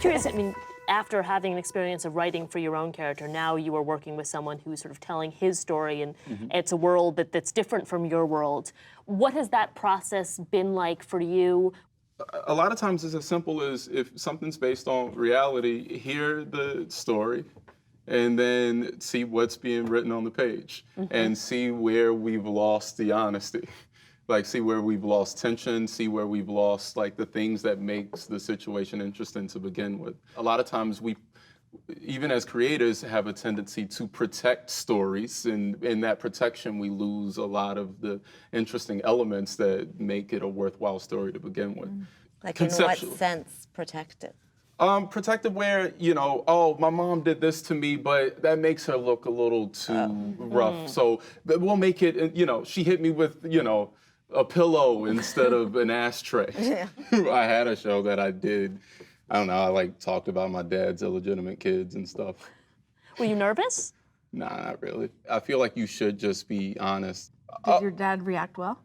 curious, I mean, after having an experience of writing for your own character, now you are working with someone who's sort of telling his story, and it's a world that's different from your world. What has that process been like for you? A lot of times it's as simple as, if something's based on reality, hear the story and then see what's being written on the page and see where we've lost the honesty. Like, see where we've lost tension, see where we've lost like the things that makes the situation interesting to begin with. A lot of times we, even as creators, have a tendency to protect stories, and in that protection we lose a lot of the interesting elements that make it a worthwhile story to begin with. Like, in what sense protected? Protected where, you know, oh, my mom did this to me, but that makes her look a little too rough. So we'll make it, you know, she hit me with, you know, a pillow instead of an ashtray. I had a show that I did, I don't know, I like talked about my dad's illegitimate kids and stuff. Were you nervous? Nah, not really. I feel like you should just be honest. Did your dad react well?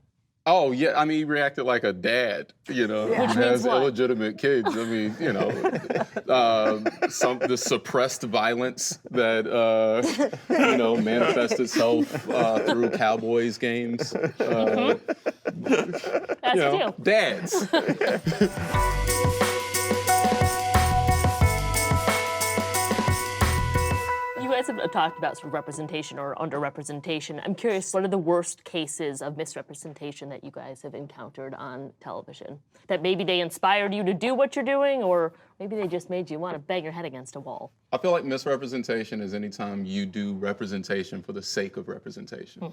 Oh, yeah, I mean, he reacted like a dad, you know, Which who means has what? illegitimate kids. I mean, you know, the suppressed violence that, you know, manifests itself through Cowboys games. That's You know, the deal. dads. You guys have talked about sort of representation or underrepresentation. I'm curious, what are the worst cases of misrepresentation that you guys have encountered on television? That maybe they inspired you to do what you're doing, or maybe they just made you want to bang your head against a wall? I feel like misrepresentation is anytime you do representation for the sake of representation.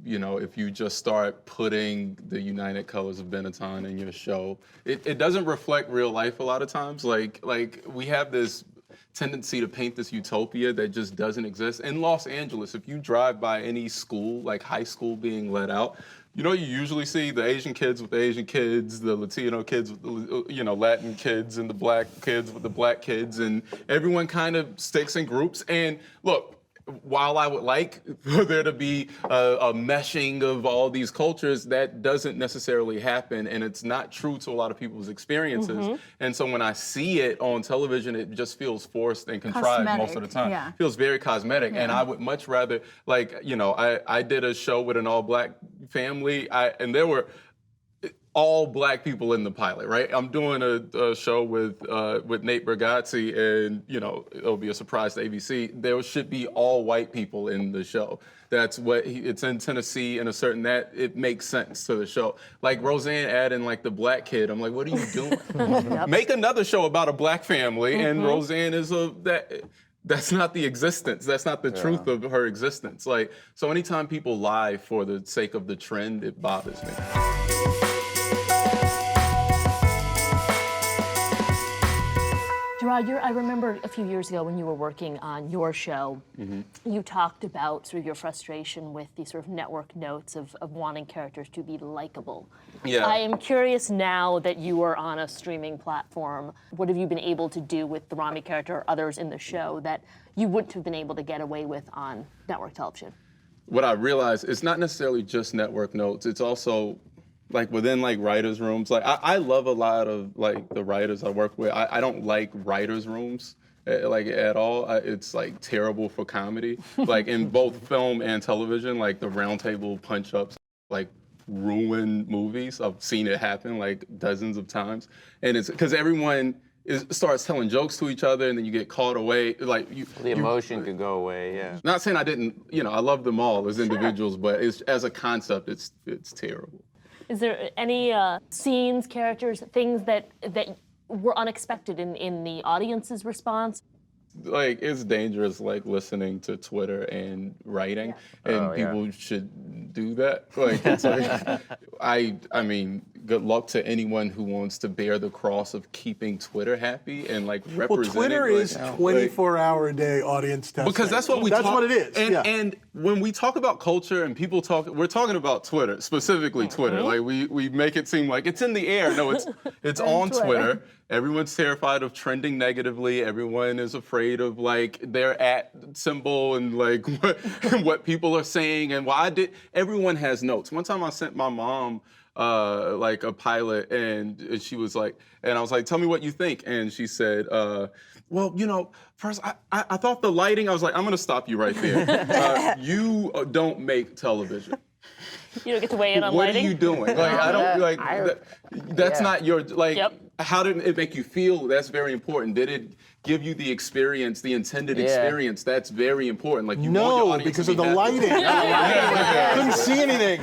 You know, if you just start putting the United Colors of Benetton in your show, it doesn't reflect real life a lot of times. Like we have this tendency to paint this utopia that just doesn't exist. In Los Angeles, if you drive by any school, like high school being let out, you know, you usually see the Asian kids with the Asian kids, the Latino kids with the, you know, Latin kids, and the black kids with the black kids, and everyone kind of sticks in groups. And look, while I would like for there to be a meshing of all these cultures, that doesn't necessarily happen, and it's not true to a lot of people's experiences. And so when I see it on television, it just feels forced and contrived most of the time. Yeah. It feels very cosmetic, and I would much rather, like, you know, I did a show with an all-black family, and there were all black people in the pilot, right? I'm doing a show with Nate Bargatze, and you know, it'll be a surprise to ABC. There should be all white people in the show. That's what it's in Tennessee, and that it makes sense to the show. Like Roseanne adding like the black kid, I'm like, what are you doing? Make another show about a black family, and Roseanne is that's not the existence. That's not the truth of her existence. Like, so anytime people lie for the sake of the trend, it bothers me. Jerrod, I remember a few years ago when you were working on your show, you talked about sort of your frustration with these sort of network notes of wanting characters to be likable. Yeah. I am curious, now that you are on a streaming platform, what have you been able to do with the Ramy character or others in the show that you wouldn't have been able to get away with on network television? What I realized, it's not necessarily just network notes, it's also like within like writers' rooms. Like I love a lot of like the writers I work with. I don't like writers' rooms like at all. It's like terrible for comedy. Like in both film and television, like the Roundtable punch-ups like ruin movies. I've seen it happen like dozens of times. And it's because everyone starts telling jokes to each other, and then you get caught away. Like the emotion could go away. Yeah. Not saying I didn't, you know, I love them all as individuals, but as a concept, it's terrible. Is there any scenes, characters, things that were unexpected in the audience's response? Like, it's dangerous, like, listening to Twitter and writing, and people should do that. Like, it's like, I mean, good luck to anyone who wants to bear the cross of keeping Twitter happy and, like, representing. Well, Twitter is 24-hour-a-day audience testing. Because that's what we That's talk, what it is, and when we talk about culture and people talk, we're talking about Twitter, specifically Twitter. Like, we make it seem like it's in the air. No, it's on Twitter. Everyone's terrified of trending negatively. Everyone is afraid of like their @ symbol and like what people are saying. And everyone has notes. One time I sent my mom like a pilot, and she was like, and I was like, tell me what you think. And she said, well, you know, first, I thought the lighting, I was like, I'm gonna stop you right there. You don't make television. You don't get to weigh in on What lighting? are you doing? Like, I don't, like, that's not your, like, Yep. how did it make you feel? That's very important. Did it give you the experience, the intended experience? That's very important. Like, you want your No, audience because to of be the happy. lighting. Couldn't see anything.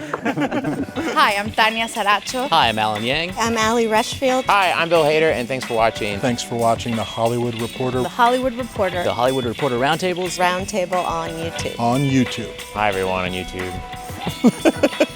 Hi, I'm Tanya Saracho. Hi, I'm Alan Yang. I'm Allie Rushfield. Hi, I'm Bill Hader, and thanks for watching. Thanks for watching The Hollywood Reporter The Hollywood Reporter. The Hollywood Reporter Roundtables. Roundtable on YouTube. on YouTube. Hi, everyone on YouTube.